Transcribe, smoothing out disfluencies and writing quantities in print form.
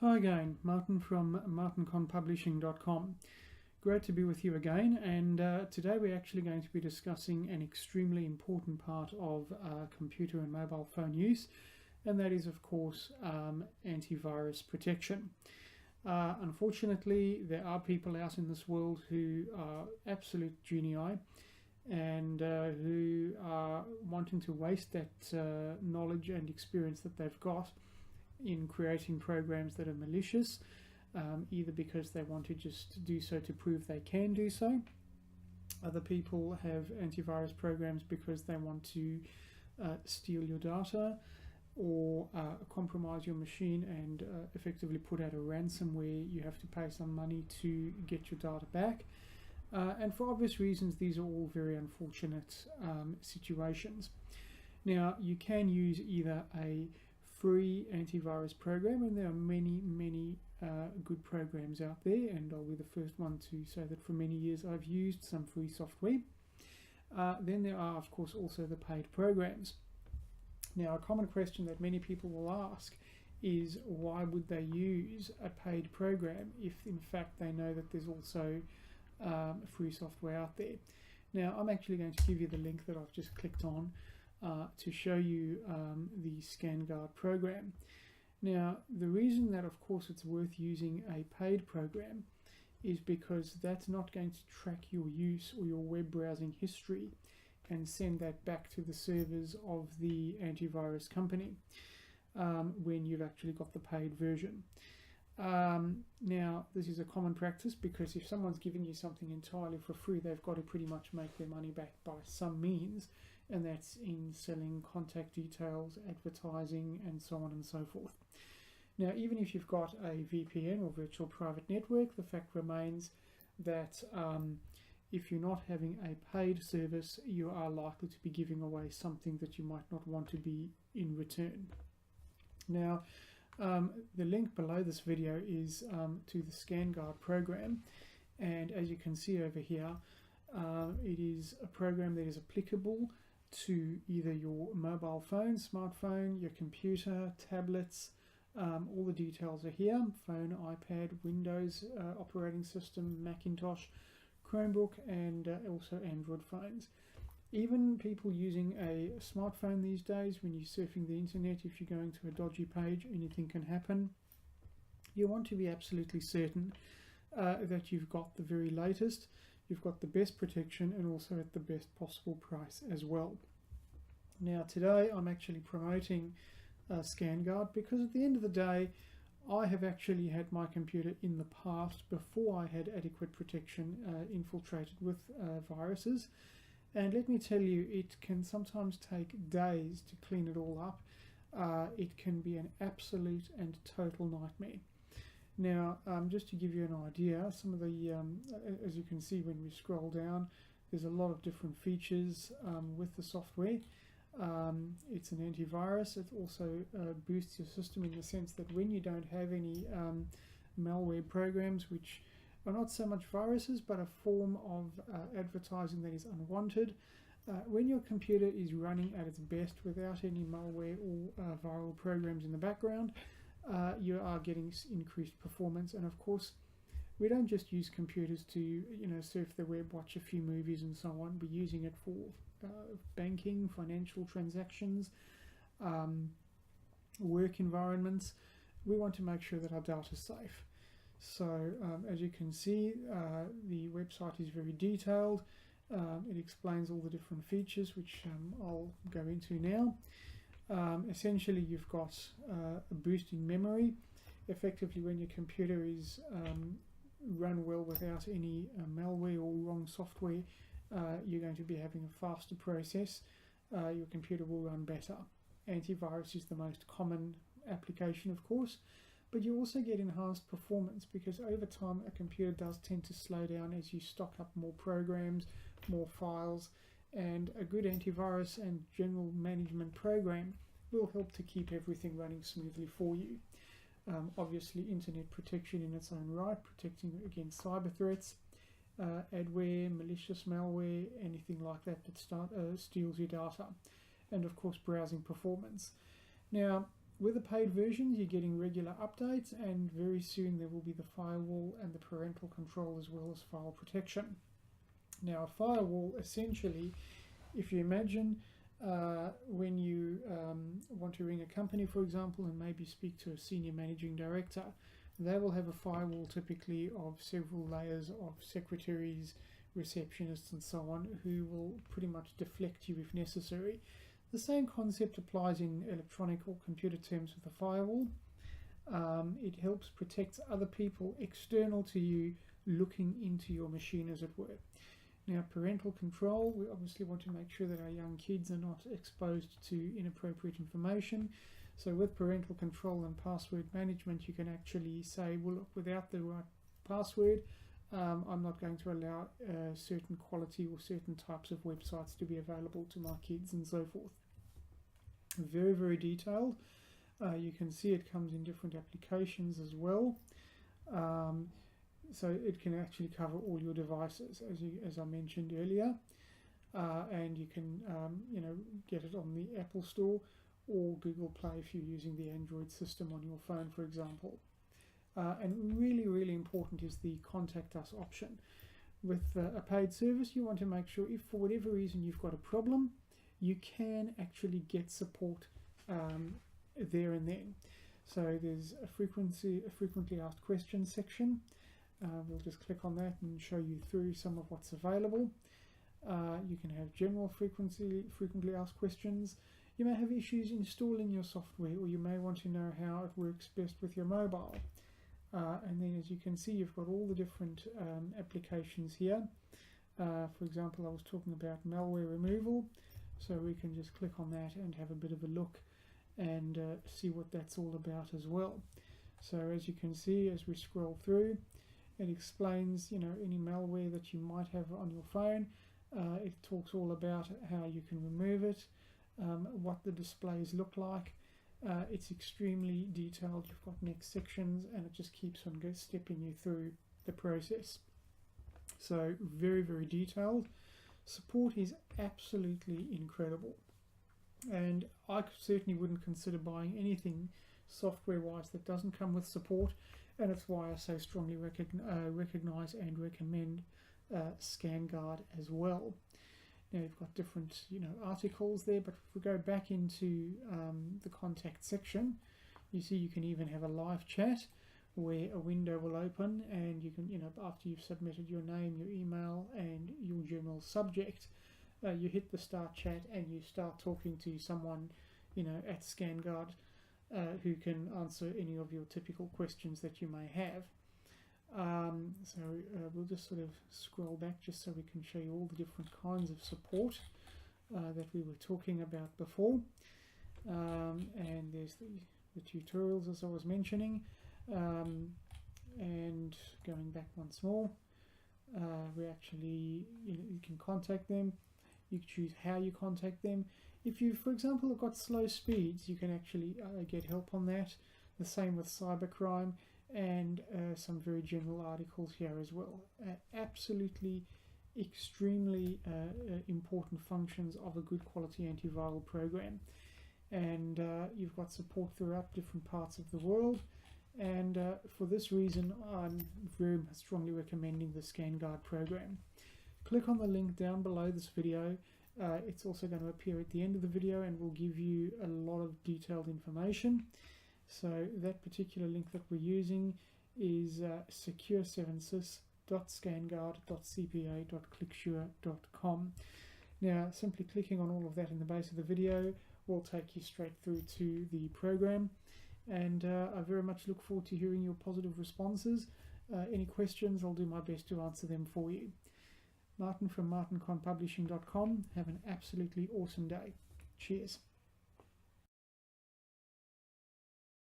Hi again, Martin from martinconpublishing.com. Great to be with you again, and today we're actually going to be discussing an extremely important part of computer and mobile phone use, and that is of course antivirus protection. Unfortunately, there are people out in this world who are absolute genii and who are wanting to waste that knowledge and experience that they've got in creating programs that are malicious, either because they want to just do so to prove they can do so. Other people have antivirus programs because they want to steal your data or compromise your machine and effectively put out a ransom where you have to pay some money to get your data back. And for obvious reasons, these are all very unfortunate situations. Now, you can use either a free antivirus program, and there are many good programs out there, and I'll be the first one to say that for many years I've used some free software. Then there are of course also the paid programs. Now, a common question that many people will ask is, why would they use a paid program if in fact they know that there's also free software out there? Now, I'm actually going to give you the link that I've just clicked on to show you the ScanGuard program. Now, the reason that of course it's worth using a paid program is because that's not going to track your use or your web browsing history and send that back to the servers of the antivirus company when you've actually got the paid version. Now, this is a common practice because if someone's giving you something entirely for free, they've got to pretty much make their money back by some means, and that's in selling contact details, advertising, and so on and so forth. Now, even if you've got a VPN or virtual private network, the fact remains that if you're not having a paid service, you are likely to be giving away something that you might not want to be in return. Now, the link below this video is to the ScanGuard program, and as you can see over here, it is a program that is applicable to either your mobile phone, smartphone, your computer, tablets. All the details are here: phone, iPad, Windows operating system, Macintosh, Chromebook, and also Android phones. Even people using a smartphone these days, when you're surfing the internet, if you're going to a dodgy page, anything can happen. You want to be absolutely certain that you've got the very latest, you've got the best protection, and also at the best possible price as well. Now, today I'm actually promoting ScanGuard because at the end of the day, I have actually had my computer in the past, before I had adequate protection, infiltrated with viruses. And let me tell you, it can sometimes take days to clean it all up. It can be an absolute and total nightmare. Now, just to give you an idea, some of the, as you can see when we scroll down, there's a lot of different features with the software. It's an antivirus. It also boosts your system in the sense that when you don't have any malware programs, which are not so much viruses but a form of advertising that is unwanted, when your computer is running at its best without any malware or viral programs in the background, you are getting increased performance. And of course, we don't just use computers to surf the web, watch a few movies and so on. We're using it for banking, financial transactions, work environments. We want to make sure that our data is safe. So as you can see, the website is very detailed. It explains all the different features, which I'll go into now. Essentially, you've got a boost in memory. Effectively, when your computer is run well without any malware or wrong software, you're going to be having a faster process. Your computer will run better. Antivirus is the most common application, of course, but you also get enhanced performance because over time a computer does tend to slow down as you stock up more programs, more files, and a good antivirus and general management program will help to keep everything running smoothly for you. Obviously, internet protection in its own right, protecting against cyber threats, adware, malicious malware, anything like that that steals your data, and of course browsing performance. Now, With the paid versions, you're getting regular updates, and very soon there will be the firewall and the parental control as well as file protection. Now, a firewall, essentially, if you imagine when you want to ring a company, for example, and maybe speak to a senior managing director, they will have a firewall typically of several layers of secretaries, receptionists and so on, who will pretty much deflect you if necessary. The same concept applies in electronic or computer terms with a firewall. It helps protect other people external to you looking into your machine, as it were. Now, parental control, we obviously want to make sure that our young kids are not exposed to inappropriate information. So with parental control and password management, you can actually say, well, look, without the right password, I'm not going to allow certain quality or certain types of websites to be available to my kids and so forth. Very, very detailed. You can see it comes in different applications as well. So it can actually cover all your devices, as I mentioned earlier, and you can get it on the Apple Store or Google Play if you're using the Android system on your phone, for example. And really, really important is the contact us option. With a paid service, you want to make sure if for whatever reason you've got a problem, you can actually get support there and then. So there's a frequently asked questions section. We'll just click on that and show you through some of what's available. You can have general frequently asked questions. You may have issues installing your software, or you may want to know how it works best with your mobile. And then, as you can see, you've got all the different applications here. For example, I was talking about malware removal, so we can just click on that and have a bit of a look and see what that's all about as well. So as you can see, as we scroll through, it explains, any malware that you might have on your phone. It talks all about how you can remove it, what the displays look like. It's extremely detailed. You've got next sections, and it just keeps on stepping you through the process. So very, very detailed. Support is absolutely incredible, and I certainly wouldn't consider buying anything software-wise that doesn't come with support. And it's why I so strongly recognize and recommend ScanGuard as well. Now you've got different articles there, but if we go back into the contact section, you see you can even have a live chat where a window will open, and you can, after you've submitted your name, your email and your general subject, you hit the start chat and you start talking to someone at ScanGuard who can answer any of your typical questions that you may have. So we'll just sort of scroll back just so we can show you all the different kinds of support that we were talking about before. And there's the tutorials, as I was mentioning. And going back once more, we actually, you can contact them. You choose how you contact them. If you, for example, have got slow speeds, you can actually get help on that. The same with cybercrime, and some very general articles here as well. Absolutely extremely important functions of a good quality antiviral program. And you've got support throughout different parts of the world. And for this reason, I'm very strongly recommending the ScanGuard program. Click on the link down below this video. It's also going to appear at the end of the video and will give you a lot of detailed information. So that particular link that we're using is secure7sys.scanguard.cpa.clicksure.com. Now, simply clicking on all of that in the base of the video will take you straight through to the program. And I very much look forward to hearing your positive responses. Any questions, I'll do my best to answer them for you. Martin from martinconpublishing.com. Have an absolutely awesome day. Cheers.